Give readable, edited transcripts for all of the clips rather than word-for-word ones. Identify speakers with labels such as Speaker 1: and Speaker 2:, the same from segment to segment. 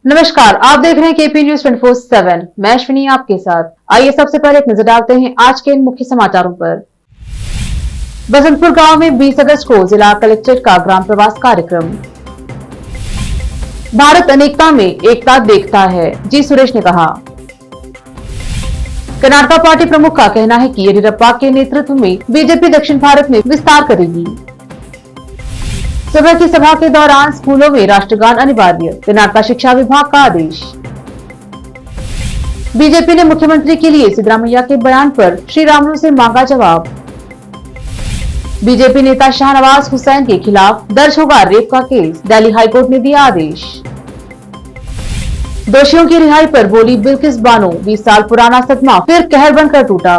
Speaker 1: नमस्कार, आप देख रहे हैं केपी न्यूज 24/7। मैं अश्विनी आपके साथ। आइए सबसे पहले एक नजर डालते हैं आज के मुख्य समाचारों पर। बसंतपुर गांव में 20 अगस्त को जिला कलेक्ट्रेट का ग्राम प्रवास कार्यक्रम। भारत अनेकता में एकता देखता है, जी सुरेश ने कहा। कर्नाटक पार्टी प्रमुख का कहना है कि येदियुरप्पा के नेतृत्व में बीजेपी दक्षिण भारत में विस्तार करेगी। सुबह की सभा के दौरान स्कूलों में राष्ट्रगान अनिवार्य, कर्नाटक शिक्षा विभाग का आदेश। बीजेपी ने मुख्यमंत्री के लिए सिद्धरामैया के बयान पर श्रीरामुलु से मांगा जवाब। बीजेपी नेता शाहनवाज हुसैन के खिलाफ दर्ज होगा रेप का केस, दिल्ली हाईकोर्ट ने दिया आदेश। दोषियों की रिहाई पर बोली बिल्किस बानो, 20 साल पुराना सदमा फिर कहर बनकर टूटा।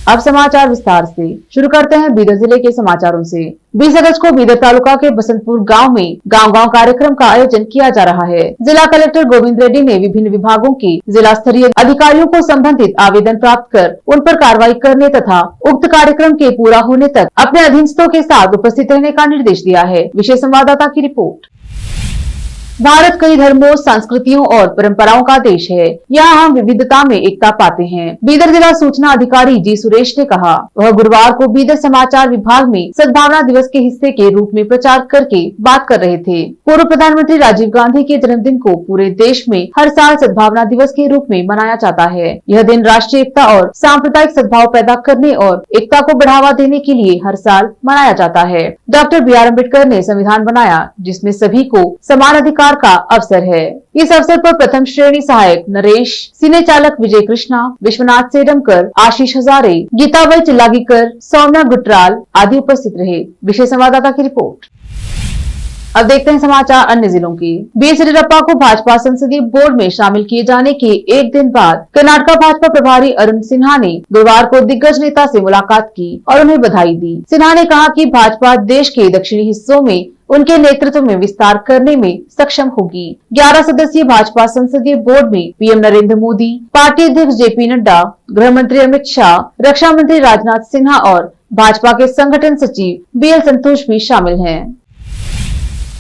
Speaker 1: अब समाचार विस्तार से शुरू करते हैं बीदर जिले के समाचारों से। 20 अगस्त को बीदर तालुका के बसंतपुर गांव में गांव-गांव कार्यक्रम का आयोजन किया जा रहा है। जिला कलेक्टर गोविंद रेड्डी ने विभिन्न विभागों के जिला स्तरीय अधिकारियों को संबंधित आवेदन प्राप्त कर उन पर कार्रवाई करने तथा उक्त कार्यक्रम के पूरा होने तक अपने अधीनस्थों के साथ उपस्थित रहने का निर्देश दिया है। विशेष संवाददाता की रिपोर्ट। भारत कई धर्मों, संस्कृतियों और परंपराओं का देश है। यहाँ हम विविधता में एकता पाते हैं। बीदर जिला सूचना अधिकारी जी सुरेश ने कहा। वह गुरुवार को बीदर समाचार विभाग में सद्भावना दिवस के हिस्से के रूप में प्रचार करके बात कर रहे थे। पूर्व प्रधानमंत्री राजीव गांधी के जन्मदिन को पूरे देश में हर साल सद्भावना दिवस के रूप में मनाया जाता है। यह दिन राष्ट्रीय एकता और सांप्रदायिक सद्भाव पैदा करने और एकता को बढ़ावा देने के लिए हर साल मनाया जाता है। डॉक्टर BR अम्बेडकर ने संविधान बनाया, जिसमें सभी को समान अधिकार का अवसर है। इस अवसर पर प्रथम श्रेणी सहायक नरेश, सिने चालक विजय कृष्णा, विश्वनाथ सेडमकर, आशीष हजारे, गीताबाई चिल्लागीकर, सौम्या गुटराल आदि उपस्थित रहे। विशेष संवाददाता की रिपोर्ट। अब देखते हैं समाचार अन्य जिलों के। येदियुरप्पा को भाजपा संसदीय बोर्ड में शामिल किए जाने के एक दिन बाद कर्नाटक भाजपा प्रभारी अरुण सिन्हा ने गुरुवार को दिग्गज नेता से मुलाकात की और उन्हें बधाई दी। सिन्हा ने कहा कि भाजपा देश के दक्षिणी हिस्सों में उनके नेतृत्व में विस्तार करने में सक्षम होगी। 11 सदस्यीय भाजपा संसदीय बोर्ड में पीएम नरेंद्र मोदी, पार्टी अध्यक्ष JP नड्डा, गृह मंत्री अमित शाह, रक्षा मंत्री राजनाथ सिन्हा और भाजपा के संगठन सचिव BL संतोष भी शामिल हैं।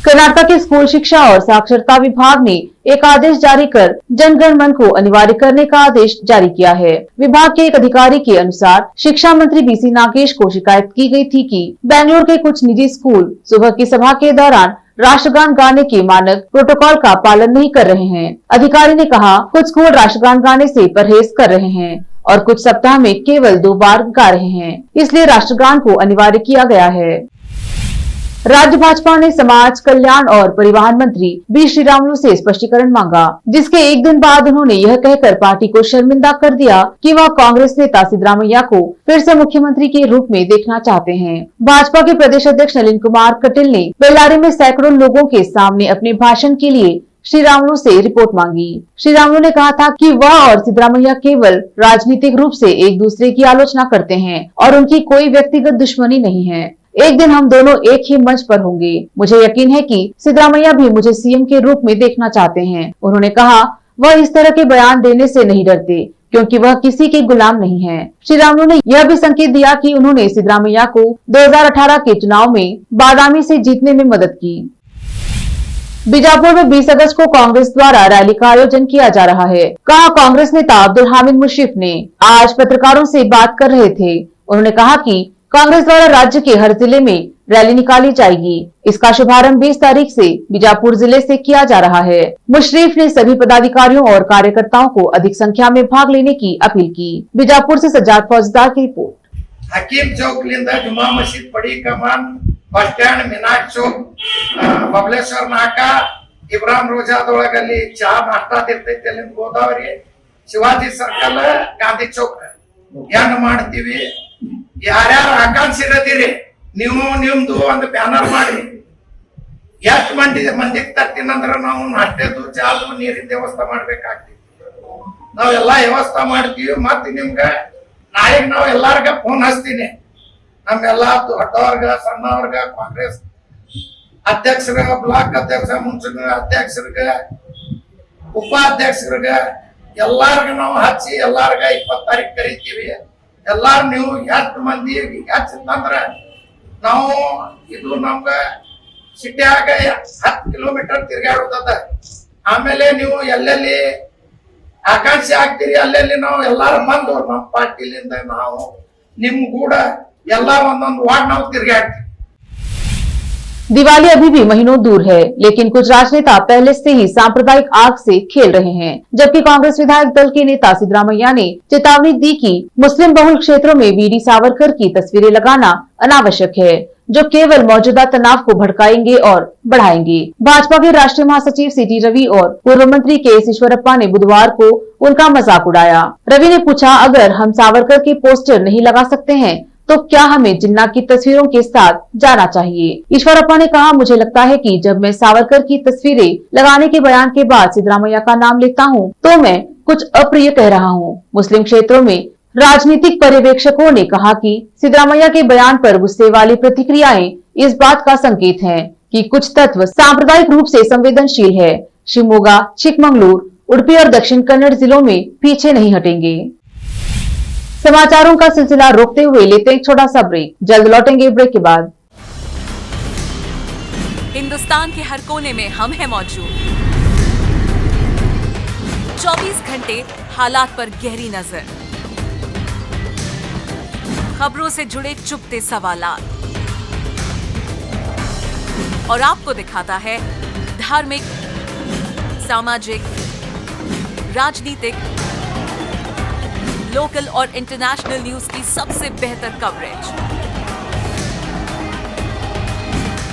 Speaker 1: कर्नाटक के स्कूल शिक्षा और साक्षरता विभाग ने एक आदेश जारी कर जनगण मन को अनिवार्य करने का आदेश जारी किया है। विभाग के एक अधिकारी के अनुसार शिक्षा मंत्री BC नागेश को शिकायत की गई थी कि बेंगलुरु के कुछ निजी स्कूल सुबह की सभा के दौरान राष्ट्रगान गाने के मानक प्रोटोकॉल का पालन नहीं कर रहे हैं। अधिकारी ने कहा, कुछ स्कूल राष्ट्रगान गाने से परहेज कर रहे हैं और कुछ सप्ताह में केवल 2 बार गा रहे हैं, इसलिए राष्ट्रगान को अनिवार्य किया गया है। राज्य भाजपा ने समाज कल्याण और परिवहन मंत्री B श्रीरामुलु से स्पष्टीकरण मांगा, जिसके एक दिन बाद उन्होंने यह कहकर पार्टी को शर्मिंदा कर दिया कि वह कांग्रेस नेता सिद्धरामैया को फिर से मुख्यमंत्री के रूप में देखना चाहते हैं। भाजपा के प्रदेश अध्यक्ष नलिन कुमार कटील ने बेल्लारी में सैकड़ों लोगों के सामने अपने भाषण के लिए श्रीरामुलु से रिपोर्ट मांगी। श्रीरामुलु ने कहा था कि वह और सिद्धरामैया केवल राजनीतिक रूप से एक दूसरे की आलोचना करते हैं और उनकी कोई व्यक्तिगत दुश्मनी नहीं है। एक दिन हम दोनों एक ही मंच पर होंगे। मुझे यकीन है कि सिद्धरामैया भी मुझे CM के रूप में देखना चाहते हैं। उन्होंने कहा, वह इस तरह के बयान देने से नहीं डरते क्योंकि वह किसी के गुलाम नहीं है। श्रीरामुलु ने यह भी संकेत दिया कि उन्होंने सिद्धरामैया को 2018 के चुनाव में बादामी से जीतने में मदद की। बीजापुर में 20 अगस्त को कांग्रेस द्वारा रैली का आयोजन किया जा रहा है। कहा, कांग्रेस नेता अब्दुल हामिद मुश्रीफ ने आज पत्रकारों से बात कर रहे थे। उन्होंने कहा कि कांग्रेस द्वारा राज्य के हर जिले में रैली निकाली जाएगी। इसका शुभारंभ 20 तारीख से बीजापुर जिले से किया जा रहा है। मुशर्रफ ने सभी पदाधिकारियों और कार्यकर्ताओं को अधिक संख्या में भाग लेने की अपील की। बीजापुर से सज्जाद फौजदार की रिपोर्ट।
Speaker 2: हकीम चौक जुमा मस्जिद पड़ी कमान बस स्टैंड मीनाज चौक बबलेश्वर नाका इब्राहिम रोजादೊಳಗಲ್ಲಿ ಚಹಾ ನಾಷ್ಟಾ ತಿರ್ತೈತಿ ಅಲ್ಲಿ ಗೋದಾವರಿ ಶಿವಾಜಿ ಸರ್ಕಲ್ ಗಾಂಧಿ ಚೌಕ್ ಏನ್ ಮಾಡ್ತೀವಿ ಯಾರ್ಯಾರು ಆಕಾಂಕ್ಷಿರದಿರಿ ನೀವು ನಿಮ್ದು ಒಂದು ಬ್ಯಾನರ್ ಮಾಡಿ ಎಷ್ಟು ಮಂದಿಗೆ ತರ್ತೀನಂದ್ರ ನಾವು ನಾಷ್ಟದ್ದು ಚಾದು ನೀರಿನ ವ್ಯವಸ್ಥೆ ಮಾಡ್ಬೇಕಾಗ್ತೈತಿ ನಾವೆಲ್ಲ ವ್ಯವಸ್ಥೆ ಮಾಡ್ತೀವಿ ಮತ್ತೆ ನಿಮ್ಗೆ ನಾಳೆ ನಾವು ಎಲ್ಲಾರ್ಗ ಫೋನ್ ಹಚ್ತೀನಿ ನಮ್ಮೆಲ್ಲ ದೊಡ್ಡವರ್ಗ ಸಣ್ಣವರ್ಗ ಕಾಂಗ್ರೆಸ್ ಅಧ್ಯಕ್ಷರ ಬ್ಲಾಕ್ ಅಧ್ಯಕ್ಷ ಮುನ್ಸಿಪಲ್ ಅಧ್ಯಕ್ಷರ್ಗ ಉಪಾಧ್ಯಕ್ಷರ್ಗ ಎಲ್ಲಾರ್ಗ ನಾವು ಹಚ್ಚಿ ಎಲ್ಲಾರ್ಗ 20 ತಾರೀಕು ಕರಿತೀವಿ ಎಲ್ಲಾರು ನೀವು ಎಷ್ಟು ಮಂದಿ ಹೆಚ್ಚಂದ್ರ ನಾವು ಇದು ನಮ್ಗ ಸಿಟಿಯಾಗ 10 ಕಿಲೋಮೀಟರ್ ತಿರ್ಗಾಡೋದದ. ಆಮೇಲೆ ನೀವು ಎಲ್ಲೆಲ್ಲಿ ಆಕಾಂಕ್ಷಿ ಆಗ್ತೀರಿ ಅಲ್ಲೆಲ್ಲಿ ನಾವು ಎಲ್ಲಾರು ಬಂದು ನಮ್ಮ ಪಾರ್ಟಿಲಿಂದ ನಾವು ನಿಮ್ ಕೂಡ ಎಲ್ಲಾ ಒಂದೊಂದು ವಾರ್ಡ್ ನಾವು ತಿರ್ಗಾಡ್ತೀವಿ.
Speaker 1: दिवाली अभी भी महीनों दूर है, लेकिन कुछ राजनेता पहले से ही सांप्रदायिक आग से खेल रहे हैं। जबकि कांग्रेस विधायक दल के नेता सिद्धरामैया ने चेतावनी दी कि मुस्लिम बहुल क्षेत्रों में वीडी सावरकर की तस्वीरें लगाना अनावश्यक है, जो केवल मौजूदा तनाव को भड़काएंगे और बढ़ाएंगे। भाजपा के राष्ट्रीय महासचिव सीटी रवि और पूर्व मंत्री के.एस. ईश्वरप्पा ने बुधवार को उनका मजाक उड़ाया। रवि ने पूछा, अगर हम सावरकर के पोस्टर नहीं लगा सकते हैं तो क्या हमें जिन्ना की तस्वीरों के साथ जाना चाहिए? ईश्वरप्पा ने कहा, मुझे लगता है कि जब मैं सावरकर की तस्वीरें लगाने के बयान के बाद सिद्धरामैया का नाम लेता हूं, तो मैं कुछ अप्रिय कह रहा हूं। मुस्लिम क्षेत्रों में राजनीतिक पर्यवेक्षकों ने कहा कि सिद्धरामैया के बयान पर गुस्से वाली प्रतिक्रियाएं इस बात का संकेत हैं कि कुछ तत्व सांप्रदायिक रूप से संवेदनशील है। शिवमोगा, चिकमंगलूर, उडुपी और दक्षिण कन्नड़ जिलों में पीछे नहीं हटेंगे। समाचारों का सिलसिला रोकते हुए लेते एक छोटा सा ब्रेक, जल्द लौटेंगे ब्रेक के बाद।
Speaker 3: हिंदुस्तान के हर कोने में हम हैं मौजूद। 24 घंटे हालात पर गहरी नजर, खबरों से जुड़े चुपते सवालात और आपको दिखाता है धार्मिक, सामाजिक, राजनीतिक, लोकल और इंटरनेशनल न्यूज की सबसे बेहतर कवरेज,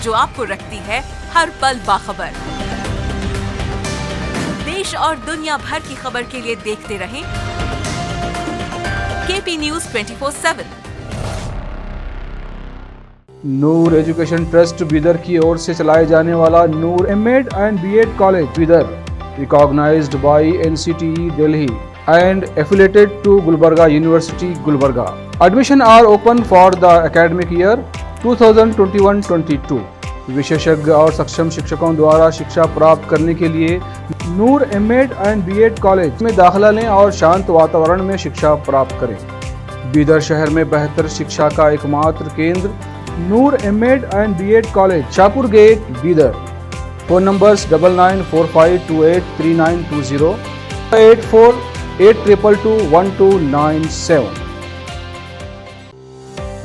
Speaker 3: जो आपको रखती है हर पल बाखबर। देश और दुनिया भर की खबर के लिए देखते रहें KP news 24/7।
Speaker 4: Noor education trust Bidar की ओर से चलाए जाने वाला Noor MEd and BEd college Bidar, recognised by NCTE Delhi and affiliated to Gulbarga University, Gulbarga. Admission are open for the academic year 2021-22. विशेषज्ञ और सक्षम शिक्षकों द्वारा शिक्षा प्राप्त करने के लिए नूर एमएड एंड बीएड कॉलेज में दाखिला लें और शांत वातावरण में शिक्षा प्राप्त करें। बीदर शहर में बेहतर शिक्षा का एकमात्र केंद्र Noor MEd and BEd college, Shahpur gate, Bidar. Phone numbers 9945283920, 8482221297।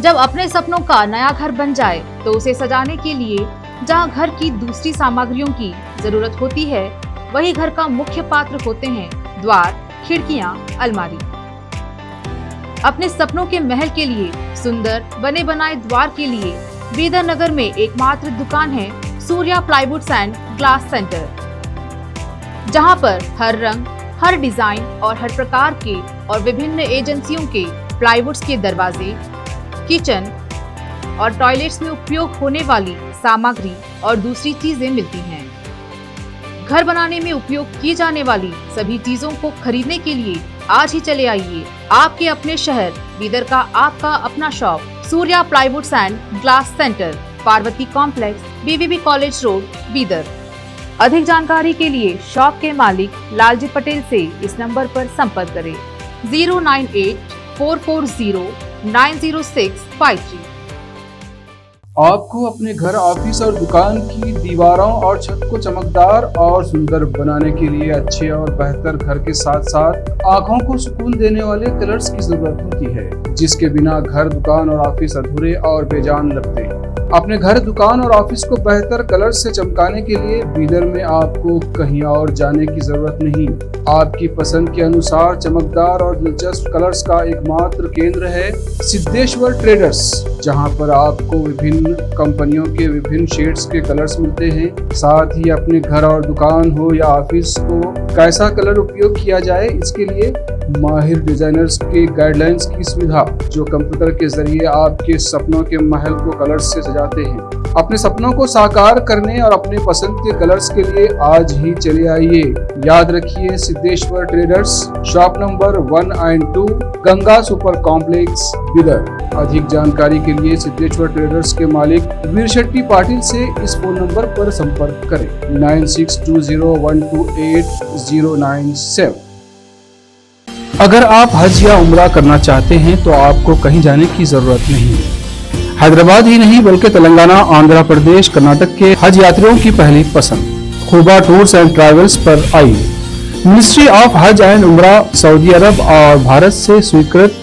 Speaker 1: जब अपने सपनों का नया घर बन जाए तो उसे सजाने के लिए जहां घर की दूसरी सामग्रियों की जरूरत होती है, वही घर का मुख्य पात्र होते हैं द्वार, खिड़कियां, अलमारी। अपने सपनों के महल के लिए सुंदर बने बनाए द्वार के लिए बीदर नगर में एकमात्र दुकान है Surya plywoods and glass centre, जहां पर हर रंग, हर डिजाइन और हर प्रकार के और विभिन्न एजेंसियों के प्लाईवुड्स के दरवाजे, किचन और टॉयलेट्स में उपयोग होने वाली सामग्री और दूसरी चीजें मिलती हैं। घर बनाने में उपयोग की जाने वाली सभी चीजों को खरीदने के लिए आज ही चले आइए आपके अपने शहर बीदर का आपका अपना shop Surya plywoods and glass centre, Parvati complex, BVB college road, Bidar. अधिक जानकारी के लिए शॉप के मालिक लालजी पटेल से इस नंबर पर संपर्क करें 09844090653।
Speaker 4: आपको अपने घर, ऑफिस और दुकान की दीवारों और छत को चमकदार और सुंदर बनाने के लिए अच्छे और बेहतर घर के साथ साथ आंखों को सुकून देने वाले कलर्स की जरूरत होती है, जिसके बिना घर, दुकान और ऑफिस अधूरे और बेजान लगते हैं। अपने घर, दुकान और ऑफिस को बेहतर कलर्स से चमकाने के लिए बीदर में आपको कहीं और जाने की जरूरत नहीं। आपकी पसंद के अनुसार चमकदार और दिलचस्प कलर्स का एकमात्र केंद्र है सिद्धेश्वर ट्रेडर्स, जहां पर आपको विभिन्न कंपनियों के विभिन्न शेड्स के कलर्स मिलते हैं। साथ ही अपने घर और दुकान हो या ऑफिस को कैसा कलर उपयोग किया जाए, इसके लिए माहिर डिजाइनर्स के गाइडलाइंस की सुविधा, जो कंप्यूटर के जरिए आपके सपनों के महल को कलर्स से सजाते हैं। अपने सपनों को साकार करने और अपने पसंद के कलर्स के लिए आज ही चले आइए। याद रखिए, Siddheshwar traders, shop number 1 and 2, Ganga super complex, Bidar. अधिक जानकारी के लिए सिद्धेश्वर ट्रेडर्स के मालिक वीर शेट्टी पाटिल से इस फोन नंबर पर संपर्क करें 9620128097। अगर आप हज या उम्रा करना चाहते हैं तो आपको कहीं जाने की जरूरत नहीं है। हैदराबाद ही नहीं बल्कि तेलंगाना, आंध्र प्रदेश, कर्नाटक के हज यात्रियों की पहली पसंद खुबा टूर्स एंड ट्रैवल्स पर आई। मिनिस्ट्री ऑफ हज एंड उम्रा सऊदी अरब और भारत से स्वीकृत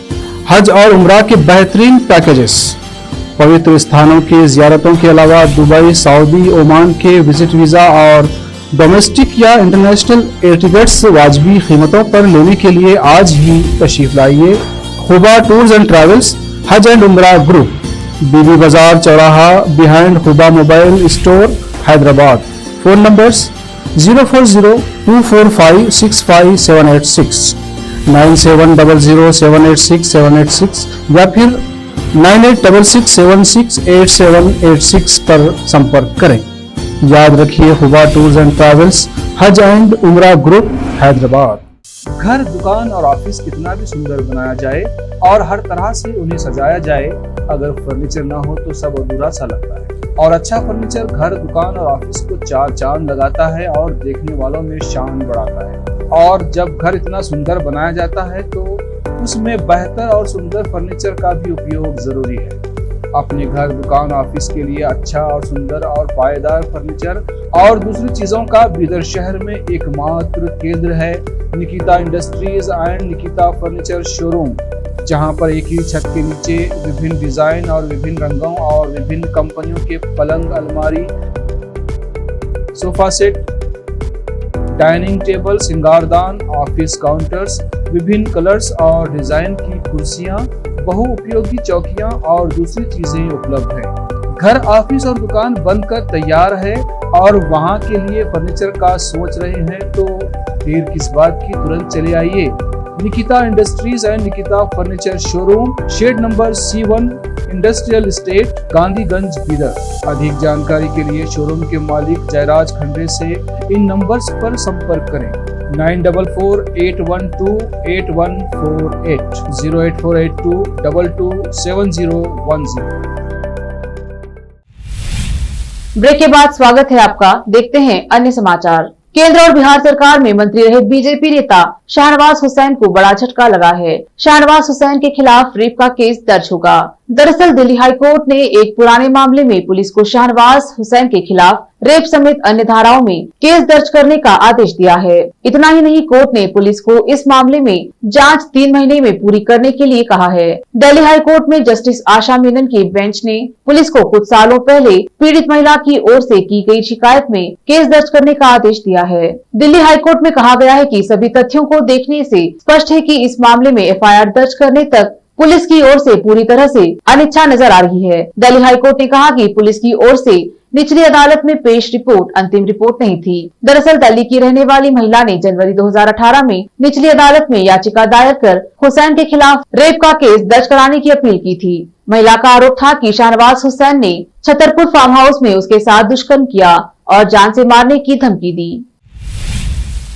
Speaker 4: हज और उम्रा के बेहतरीन पैकेजेस, पवित्र स्थानों की जियारतों के अलावा दुबई, सऊदी, ओमान के विजिट वीजा और डोमेस्टिक या इंटरनेशनल एयर टिकट्स वाजबी कीमतों पर लेने के लिए आज ही तशरीफ लाइए। खुबा टूर्स एंड ट्रैवल्स, हज एंड उम्रा ग्रुप, बीबी बाजार चौराहा, behind Khuba mobile store, Hyderabad. Phone numbers 04024565786, 9700786786 या फिर 9866768786 पर संपर्क करें। याद रखिए, खुबा टूर्स एंड ट्रैवल्स, हज एंड उम्रा ग्रुप, हैदराबाद। घर, दुकान और ऑफिस कितना भी सुंदर बनाया जाए और हर तरह से उन्हें सजाया जाए, अगर फर्नीचर ना हो तो सब अधूरा सा लगता है। और अच्छा फर्नीचर घर, दुकान और ऑफिस को चार चांद लगाता है और देखने वालों में शान बढ़ाता है। और जब घर इतना सुंदर बनाया जाता है तो उसमें बेहतर और सुंदर फर्नीचर का भी उपयोग जरूरी है। अपने घर, दुकान, ऑफिस के लिए अच्छा और सुंदर और पायदार फर्नीचर और दूसरी चीजों का बीदर शहर में एकमात्र केंद्र है Nikita industries and Nikita furniture showroom, जहां पर एक ही छत के नीचे विभिन्न डिजाइन और विभिन्न रंगों और विभिन्न कंपनियों के पलंग, अलमारी, सोफा सेट, डाइनिंग टेबल, सिंगारदान, ऑफिस काउंटर्स, विभिन्न कलर्स और डिजाइन की कुर्सियां, बहुउपयोगी चौकियां और दूसरी चीजें उपलब्ध हैं। घर, ऑफिस और दुकान बनकर तैयार है और वहां के लिए फर्नीचर का सोच रहे हैं तो देर किस बात की, तुरंत चले आइए। Nikita industries and Nikita furniture showroom, shed number C1, industrial estate, Gandhiganj, Bidar. अधिक जानकारी के लिए शोरूम के मालिक जयराज खंडे से इन नंबर्स पर संपर्क करें। 9448128148, 08482227010।
Speaker 1: ब्रेक के बाद स्वागत है आपका। देखते हैं अन्य समाचार। केंद्र और बिहार सरकार में मंत्री रहे बीजेपी नेता शाहनवाज हुसैन को बड़ा झटका लगा है। शाहनवाज हुसैन के खिलाफ रेप का केस दर्ज होगा। दरअसल दिल्ली हाईकोर्ट ने एक पुराने मामले में पुलिस को शाहनवाज हुसैन के खिलाफ रेप समेत अन्य धाराओं में केस दर्ज करने का आदेश दिया है। इतना ही नहीं, कोर्ट ने पुलिस को इस मामले में जांच 3 महीने में पूरी करने के लिए कहा है। दिल्ली हाईकोर्ट में जस्टिस आशा मेनन की बेंच ने पुलिस को कुछ सालों पहले पीड़ित महिला की ओर से की गई शिकायत में केस दर्ज करने का आदेश दिया है। दिल्ली हाईकोर्ट में कहा गया है कि सभी तथ्यों को देखने से स्पष्ट है कि इस मामले में FIR दर्ज करने तक पुलिस की ओर से पूरी तरह से अनिच्छा नजर आ रही है। दिल्ली हाईकोर्ट ने कहा कि पुलिस की ओर से निचली अदालत में पेश रिपोर्ट अंतिम रिपोर्ट नहीं थी। दरअसल दिल्ली की रहने वाली महिला ने जनवरी 2018 में निचली अदालत में याचिका दायर कर हुसैन के खिलाफ रेप का केस दर्ज कराने की अपील की थी। महिला का आरोप था कि शाहनवाज हुसैन ने छतरपुर फार्म हाउस में उसके साथ दुष्कर्म किया और जान से मारने की धमकी दी।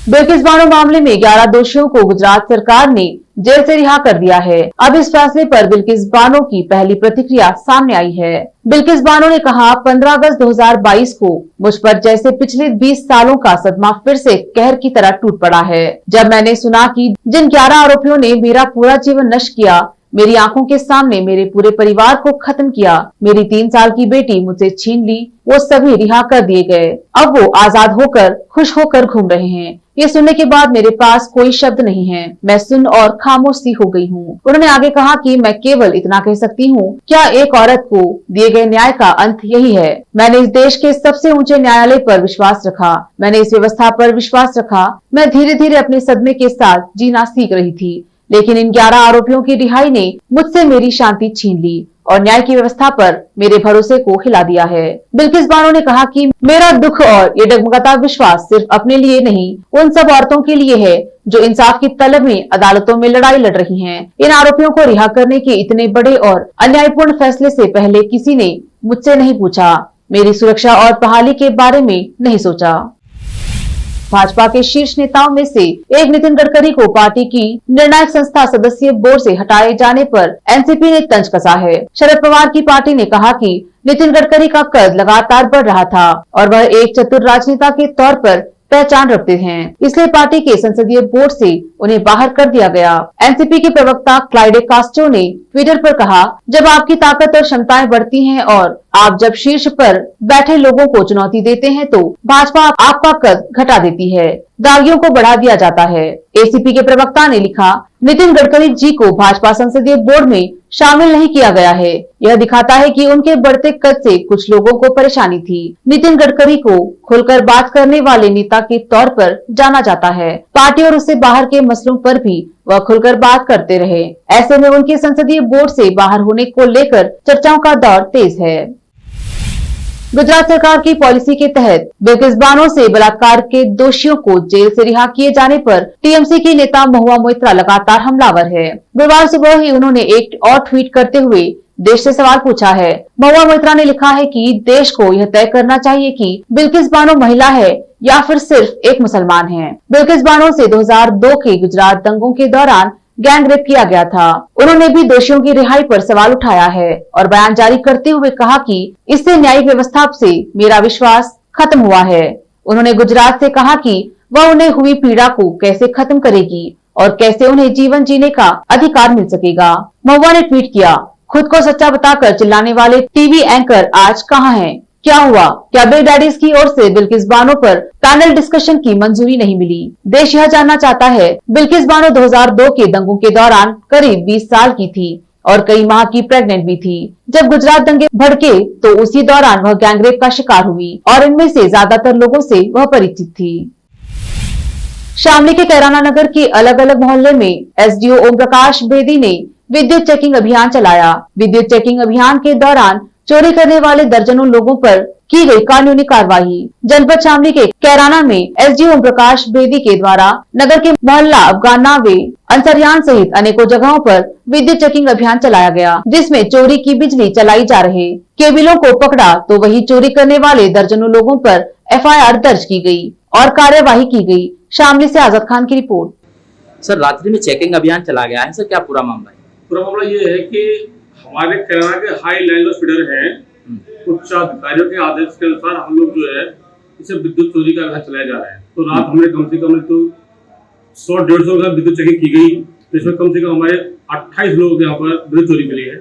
Speaker 1: बिल्किस बानो मामले में 11 दोषियों को गुजरात सरकार ने जेल से रिहा कर दिया है। अब इस फैसले पर बिल्किस बानो की पहली प्रतिक्रिया सामने आई है। बिल्किस बानो ने कहा, 15 अगस्त 2022 को मुझ पर जैसे पिछले 20 सालों का सदमा फिर से कहर की तरह टूट पड़ा है। जब मैंने सुना कि जिन 11 आरोपियों ने मेरा पूरा जीवन नष्ट किया, मेरी आंखों के सामने मेरे पूरे परिवार को खत्म किया, मेरी 3 साल की बेटी मुझसे छीन ली, वो सभी रिहा कर दिए गए। अब वो आजाद होकर खुश होकर घूम रहे हैं। ये सुनने के बाद मेरे पास कोई शब्द नहीं है। मैं सुन और खामोश सी हो गई हूँ। उन्होंने आगे कहा कि मैं केवल इतना कह सकती हूँ, क्या एक औरत को दिए गए न्याय का अंत यही है? मैंने इस देश के सबसे ऊंचे न्यायालय पर विश्वास रखा, मैंने इस व्यवस्था पर विश्वास रखा। मैं धीरे धीरे अपने सदमे के साथ जीना सीख रही थी, लेकिन इन 11 आरोपियों की रिहाई ने मुझसे मेरी शांति छीन ली और न्याय की व्यवस्था पर मेरे भरोसे को हिला दिया है। बिल्किस बानो ने कहा कि मेरा दुख और ये डगमगाता विश्वास सिर्फ अपने लिए नहीं, उन सब औरतों के लिए है जो इंसाफ की तलब में अदालतों में लड़ाई लड़ रही हैं। इन आरोपियों को रिहा करने के इतने बड़े और अन्यायपूर्ण फैसले से पहले किसी ने मुझसे नहीं पूछा, मेरी सुरक्षा और बहाली के बारे में नहीं सोचा। भाजपा के शीर्ष नेताओं में से एक नितिन गडकरी को पार्टी की निर्णायक संस्था सदस्य बोर्ड से हटाए जाने पर एनसीपी ने तंज कसा है। शरद पवार की पार्टी ने कहा कि नितिन गडकरी का कद लगातार बढ़ रहा था और वह एक चतुर राजनेता के तौर पर पहचान रखते हैं, इसलिए पार्टी के संसदीय बोर्ड से उन्हें बाहर कर दिया गया। एनसीपी के प्रवक्ता क्लाइडे कास्ट्रो ने ट्विटर पर कहा, जब आपकी ताकत और क्षमताएं बढ़ती हैं और आप जब शीर्ष पर बैठे लोगों को चुनौती देते हैं तो भाजपा आपका कद घटा देती है, दागियों को बढ़ा दिया जाता है। एसीपी के प्रवक्ता ने लिखा, नितिन गडकरी जी को भाजपा संसदीय बोर्ड में शामिल नहीं किया गया है। यह दिखाता है कि उनके बढ़ते कद से कुछ लोगों को परेशानी थी। नितिन गडकरी को खुलकर बात करने वाले नेता के तौर पर जाना जाता है। पार्टी और उससे बाहर के मसलों पर भी वह खुलकर बात करते रहे। ऐसे में उनके संसदीय बोर्ड से बाहर होने को लेकर चर्चाओं का दौर तेज है। गुजरात सरकार की पॉलिसी के तहत बिल्किस बानो से बलात्कार के दोषियों को जेल से रिहा किए जाने पर टीएमसी की नेता महुआ मोइत्रा लगातार हमलावर है। गुरुवार सुबह ही उन्होंने एक और ट्वीट करते हुए देश से सवाल पूछा है। महुआ मोइत्रा ने लिखा है कि देश को यह तय करना चाहिए कि बिल्किस बानो महिला है या फिर सिर्फ एक मुसलमान है। बिल्किस बानो से 2002 के गुजरात दंगों के दौरान गैंग रेप किया गया था। उन्होंने भी दोषियों की रिहाई पर सवाल उठाया है और बयान जारी करते हुए कहा कि इससे न्यायिक व्यवस्था से मेरा विश्वास खत्म हुआ है। उन्होंने गुजरात से कहा कि वह उन्हें हुई पीड़ा को कैसे खत्म करेगी और कैसे उन्हें जीवन जीने का अधिकार मिल सकेगा। महुआ ने ट्वीट किया, खुद को सच्चा बताकर चिल्लाने वाले टीवी एंकर आज कहाँ हैं? क्या हुआ? क्या बिग डैडीज की ओर से बिल्किस बानो पर पैनल डिस्कशन की मंजूरी नहीं मिली? देश यह जानना चाहता है। बिल्किस बानो 2002 के दंगों के दौरान करीब 20 साल की थी और कई माह की प्रेग्नेंट भी थी। जब गुजरात दंगे भड़के तो उसी दौरान वह गैंगरेप का शिकार हुई और इनमें से ज्यादातर लोगों से वह परिचित थी। शामली के कैराना नगर के अलग अलग मोहल्ले में एसडीओ ओम प्रकाश बेदी ने विद्युत चेकिंग अभियान चलाया। विद्युत चेकिंग अभियान के दौरान चोरी करने वाले दर्जनों लोगों पर की गई कानूनी कार्रवाई। जनपद शामली के कैराना में एसडीओ ओम प्रकाश बेदी के द्वारा नगर के मोहल्ला अफगाना वे अंसरियान सहित अनेकों जगहों पर विद्युत चेकिंग अभियान चलाया गया, जिसमें चोरी की बिजली चलाई जा रहे केबिलों को पकड़ा तो वही चोरी करने वाले दर्जनों लोगों पर एफआईआर दर्ज की गई और कार्यवाही की गई। शामली से आजाद खान की रिपोर्ट।
Speaker 5: सर, रात्रि में चेकिंग अभियान चला गया है सर, क्या पूरा मामला है?
Speaker 6: पूरा मामला ये है कि हमारे कैराना के हाई लाइन फीडर हैं, उच्च अधिकारियों के आदेश के अनुसार हम लोग जो है इसे विद्युत चोरी का अभियान चलाया जा रहा है। तो रात हमने कम से कम तो 100-150 का विद्युत चेकिंग की गई, जिसमें कम से कम हमारे 28 लोगों के यहाँ पर विद्युत चोरी मिली है।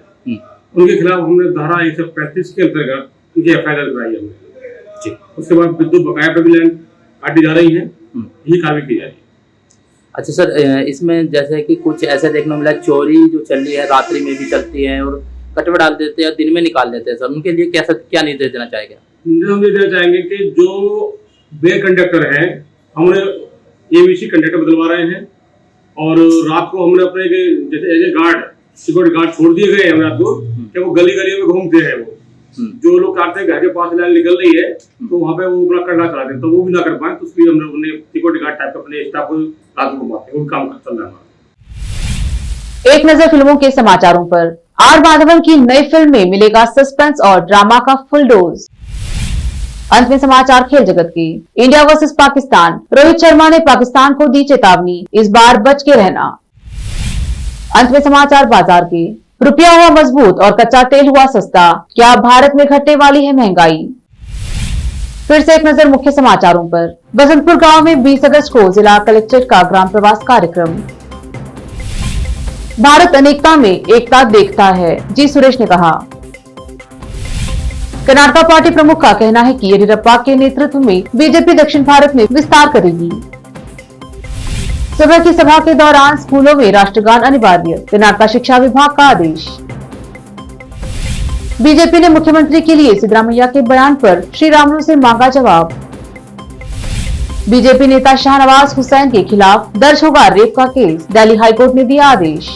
Speaker 6: उनके खिलाफ हमने धारा 135 के अंतर्गत उनकी एफआईआर कराई हमने। उसके बाद विद्युत बकाया पर भी लाइन काटी जा रही है, यही कार्रवाई की जा रही है।
Speaker 5: अच्छा सर, इसमें जैसे कि कुछ ऐसा देखने मिला, चोरी जो चल रही है रात्रि में भी चलती है और कटवा डाल देते हैं और दिन में निकाल देते हैं सर, उनके लिए क्या निर्देश देना चाहेंगे?
Speaker 6: हम ये देना चाहेंगे कि जो बे कंडक्टर है हम उन्हें एबीसी कंडक्टर बदलवा रहे हैं और रात को हमने अपने जैसे as a guard security guard छोड़ दिए गए हैं रात को, कि वो गली गली में घूमते हैं। वो जो लोग काटते हैं घर के पास लाइन निकल रही है तो वहाँ पे वो अपना कटरा चलाते हैं, तो वो भी ना कर पाए, तो इसलिए हमने उन्हें सिक्योरिटी गार्ड टाइप अपने स्टाफ को रात को घुमाते हैं, वो काम चल रहा है।
Speaker 1: एक नजर फिल्मों के समाचारों पर। आर माधवन की नई फिल्म में मिलेगा सस्पेंस और ड्रामा का फुल डोज। अंत में समाचार खेल जगत के। India versus Pakistan. रोहित शर्मा ने पाकिस्तान को दी चेतावनी, इस बार बच के रहना। अंत में समाचार बाजार के। रुपया हुआ मजबूत और कच्चा तेल हुआ सस्ता, क्या भारत में घटने वाली है महंगाई? फिर से एक नजर मुख्य समाचारों पर। बसंतपुर गांव में 20 अगस्त को जिला कलेक्ट्रेट का ग्राम प्रवास कार्यक्रम। भारत अनेकता में एकता देखता है, जी सुरेश ने कहा। कर्नाटका पार्टी प्रमुख का कहना है कि येदियुरप्पा के नेतृत्व में बीजेपी दक्षिण भारत में विस्तार करेगी। सुबह की सभा के दौरान स्कूलों में राष्ट्रगान अनिवार्य, कर्नाटका शिक्षा विभाग का आदेश। बीजेपी ने मुख्यमंत्री के लिए सिद्धरामैया के बयान पर श्री रामुलु से मांगा जवाब। बीजेपी नेता शाहनवाज हुसैन के खिलाफ दर्ज होगा रेप का केस, दिल्ली हाईकोर्ट ने दिया आदेश।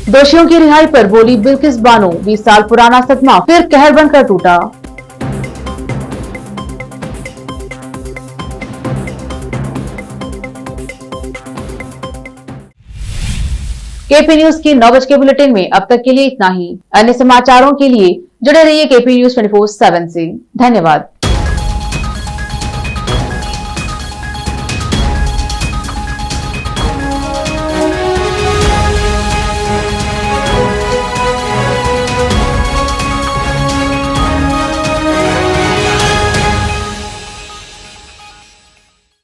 Speaker 1: दोषियों की रिहाई पर बोली बिल्किस बानो, 20 साल पुराना सदमा फिर कहर बनकर टूटा। केपी न्यूज के 9 बजे के बुलेटिन में अब तक के लिए इतना ही। अन्य समाचारों के लिए जुड़े रहिए केपी न्यूज 24/7 से। धन्यवाद।